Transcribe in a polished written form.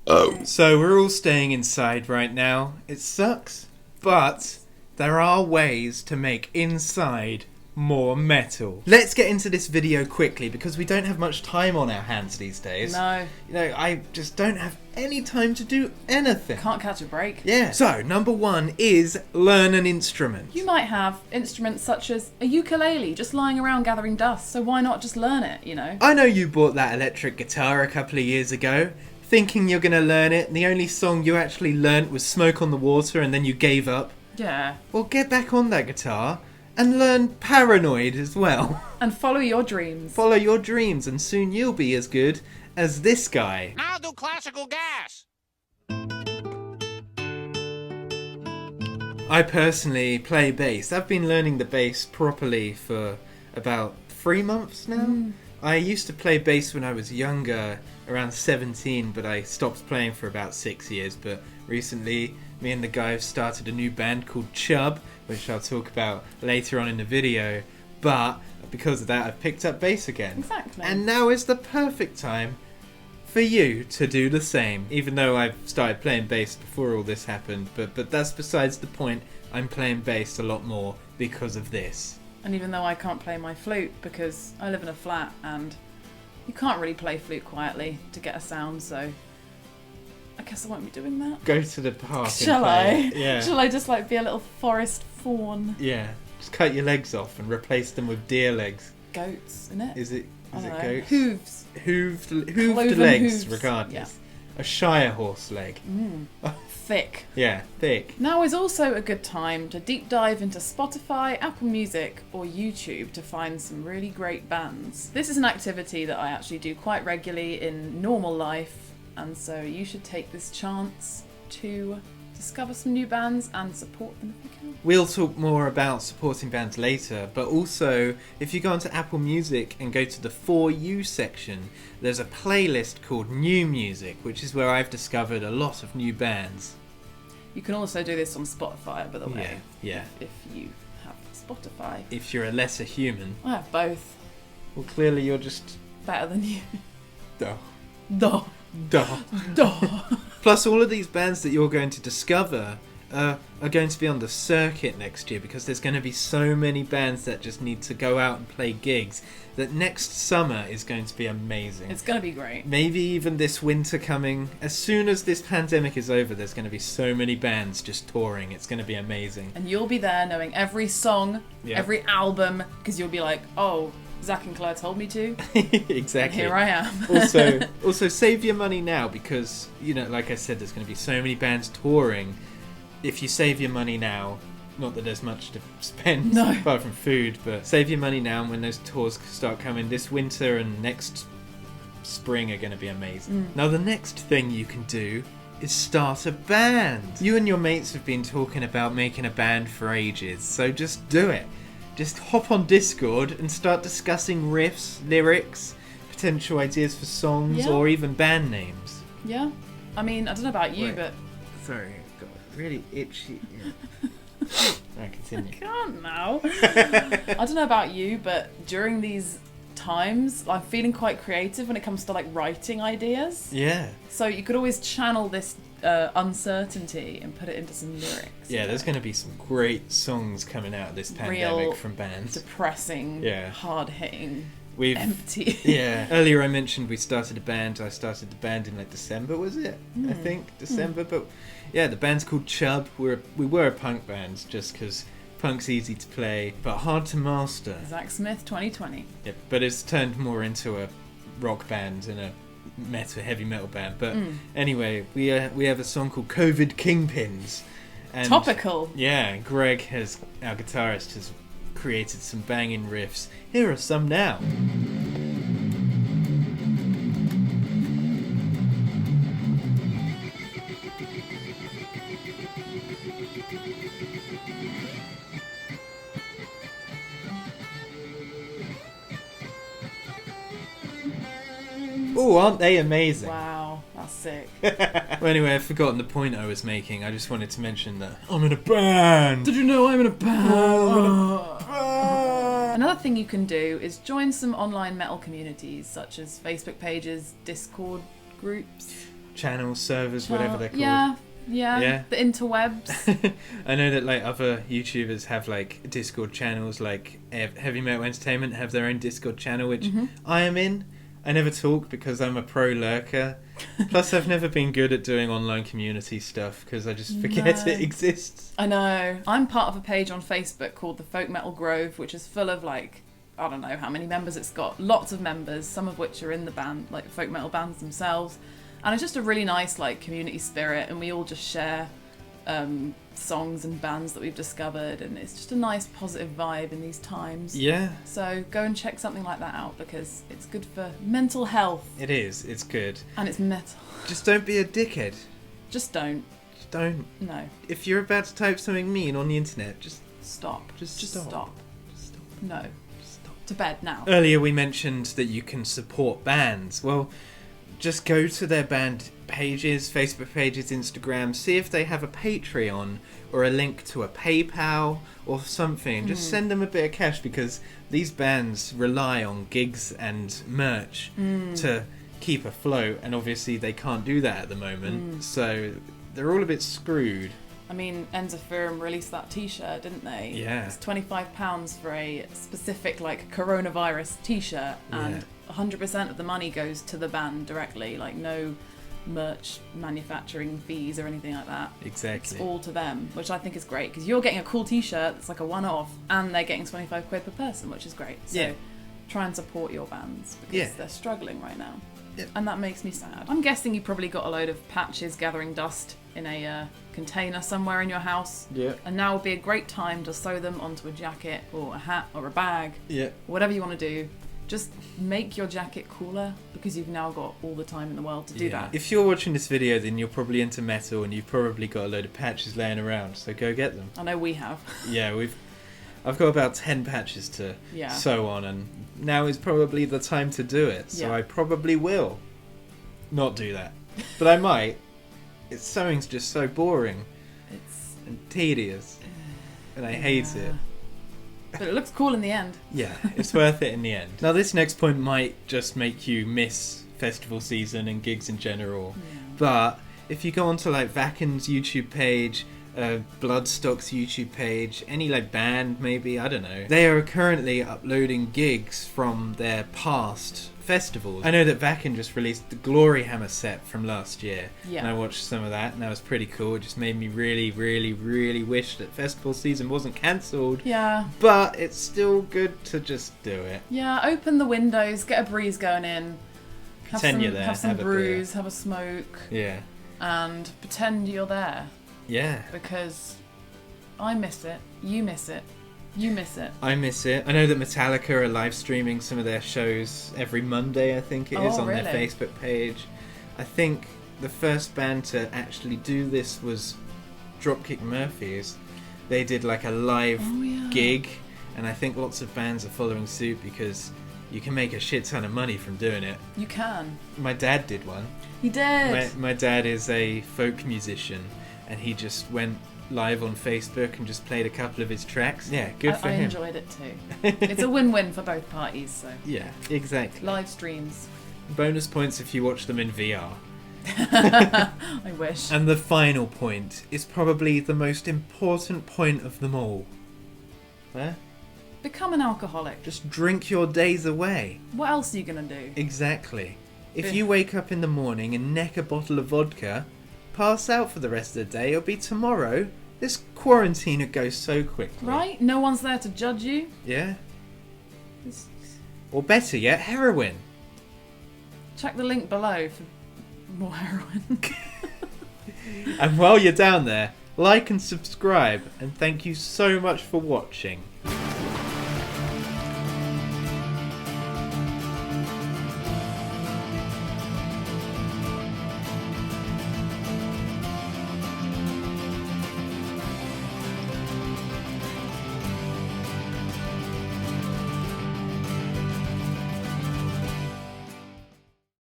So we're all staying inside right now. It sucks, but there are ways to make inside more metal. Let's get into this video quickly because we don't have much time on our hands these days. No. You know, I just don't have any time to do anything. Can't catch a break. Yeah. So, number one is learn an instrument. You might have instruments such as a ukulele just lying around gathering dust, so why not just learn it, you know? I know you bought that electric guitar a couple of years ago, thinking you're going to learn it, and the only song you actually learnt was Smoke on the Water, and then you gave up. Yeah. Well, get back on that guitar and learn Paranoid as well. And follow your dreams. Follow your dreams, and soon you'll be as good as this guy. Now do classical gas. I personally play bass. I've been learning the bass properly for about 3 months now. I used to play bass when I was younger, around 17, but I stopped playing for about 6 years. But recently, me and the guy have started a new band called Chubb, which I'll talk about later on in the video. But because of that, I've picked up bass again. Exactly. And now is the perfect time for you to do the same. Even though I've started playing bass before all this happened, but that's besides the point. I'm playing bass a lot more because of this. And even though I can't play my flute because I live in a flat and you can't really play flute quietly to get a sound, so I guess I won't be doing that. Go to the park. Shall and play. I? Yeah. Shall I just like be a little forest fawn? Yeah. Just cut your legs off and replace them with deer legs. Goats, innit? Is it I don't know. goats? Hooves. Hooved Cloven legs, hooves. regardless. Yeah. A Shire horse leg. Thick. Yeah, thick. Now is also a good time to deep dive into Spotify, Apple Music or YouTube to find some really great bands. This is an activity that I actually do quite regularly in normal life, and so you should take this chance to discover some new bands and support them if you can. We'll talk more about supporting bands later, but also if you go onto Apple Music and go to the For You section, there's a playlist called New Music, which is where I've discovered a lot of new bands. You can also do this on Spotify, by the way. Yeah. If you have Spotify. If you're a lesser human. I have both. Well, clearly you're just... Better than you. Duh. Duh. Duh. Duh. Plus, all of these bands that you're going to discover are going to be on the circuit next year, because there's going to be so many bands that just need to go out and play gigs that next summer is going to be amazing. It's going to be great. Maybe even this winter coming. As soon as this pandemic is over, there's going to be so many bands just touring. It's going to be amazing. And you'll be there knowing every song, every album, because you'll be like, oh, Zach and Claire told me to. Exactly. And here I am. also save your money now, because, you know, like I said, there's going to be so many bands touring. If you save your money now, not that there's much to spend apart from food, but save your money now, and when those tours start coming this winter and next spring are going to be amazing. Now the next thing you can do is start a band. You and your mates have been talking about making a band for ages, so just do it. Just hop on Discord and start discussing riffs, lyrics, potential ideas for songs, or even band names. Yeah. I mean, I don't know about you, but... Sorry, I've got really itchy... I continue. I can't now. I don't know about you, but during these times, I'm feeling quite creative when it comes to like writing ideas. Yeah. So you could always channel this uncertainty and put it into some lyrics. Yeah, there's going to be some great songs coming out of this pandemic from bands. Depressing, hard-hitting, empty. Yeah. Earlier I mentioned we started a band. I started the band in like December, was it? I think December. But yeah, the band's called Chubb. We were a punk band just because punk's easy to play but hard to master. Zach Smith 2020. Yep, but it's turned more into a rock band and a heavy metal band. But anyway, we have a song called COVID Kingpins. And topical. Yeah, Greg, our guitarist, has created some banging riffs. Here are some now. Oh, aren't they amazing? Wow, that's sick. Well, anyway, I've forgotten the point I was making. I just wanted to mention that I'm in a band. Did you know I'm in a band? Another thing you can do is join some online metal communities, such as Facebook pages, Discord groups. channels, servers, whatever they're called. Yeah, the interwebs. I know that like other YouTubers have like Discord channels, like Heavy Metal Entertainment have their own Discord channel, which I am in. I never talk because I'm a pro lurker. Plus, I've never been good at doing online community stuff because I just forget it exists. I know. I'm part of a page on Facebook called the Folk Metal Grove, which is full of like, I don't know how many members it's got. Lots of members, some of which are in the band, like folk metal bands themselves. And it's just a really nice like community spirit, and we all just share songs and bands that we've discovered, and it's just a nice positive vibe in these times. Yeah. So go and check something like that out because it's good for mental health. It is. It's good. And it's metal. Just don't be a dickhead. Just don't. Just don't. No. If you're about to type something mean on the internet, just stop. Just stop. stop. No. Stop. To bed now. Earlier we mentioned that you can support bands. Well, just go to their band pages, Facebook pages, Instagram, see if they have a Patreon or a link to a PayPal or something. Just send them a bit of cash because these bands rely on gigs and merch to keep afloat, and obviously they can't do that at the moment, so they're all a bit screwed. I mean, Enzafurum released that t-shirt, didn't they? Yeah. It's £25 for a specific, like, coronavirus t-shirt, and 100% of the money goes to the band directly, like no merch manufacturing fees or anything like that. Exactly. It's all to them, which I think is great, because you're getting a cool t-shirt that's like a one-off, and they're getting 25 quid per person, which is great. So try and support your bands, because they're struggling right now. And that makes me sad. I'm guessing you probably got a load of patches gathering dust in a container somewhere in your house. Yeah. And now would be a great time to sew them onto a jacket or a hat or a bag. Yeah. Whatever you want to do. Just make your jacket cooler, because you've now got all the time in the world to do that. If you're watching this video, then you're probably into metal and you've probably got a load of patches laying around, so go get them. I know we have. Yeah, I've got about 10 patches to sew on, and now is probably the time to do it, so I probably will not do that. But I might. Sewing's just so boring and tedious, and I hate it. But it looks cool in the end. Yeah, it's worth it in the end. Now, this next point might just make you miss festival season and gigs in general, but if you go onto like Vakken's YouTube page, Bloodstock's YouTube page, any like band maybe, I don't know, they are currently uploading gigs from their past festivals. I know that Vakken just released the Glory Hammer set from last year, and I watched some of that, and that was pretty cool. It just made me really, really, really wish that festival season wasn't cancelled. Yeah. But it's still good to just do it. Yeah, open the windows, get a breeze going in, have some brews, have a smoke. Yeah. And pretend you're there. Yeah. Because I miss it, you miss it. You miss it. I miss it. I know that Metallica are live streaming some of their shows every Monday, I think it is, on their Facebook page. I think the first band to actually do this was Dropkick Murphys. They did like a live gig, and I think lots of bands are following suit because you can make a shit ton of money from doing it. You can. My dad did one. He did. My dad is a folk musician, and he just went live on Facebook and just played a couple of his tracks. Yeah, good for him. I enjoyed it too. It's a win-win for both parties. So yeah, exactly. Live streams. Bonus points if you watch them in VR. I wish. And the final point is probably the most important point of them all. Where? Become an alcoholic. Just drink your days away. What else are you going to do? Exactly. If you wake up in the morning and neck a bottle of vodka, pass out for the rest of the day, it'll be tomorrow. This quarantine would go so quickly. Right? No one's there to judge you. Yeah. Or better yet, heroin. Check the link below for more heroin. And while you're down there, like and subscribe, and thank you so much for watching.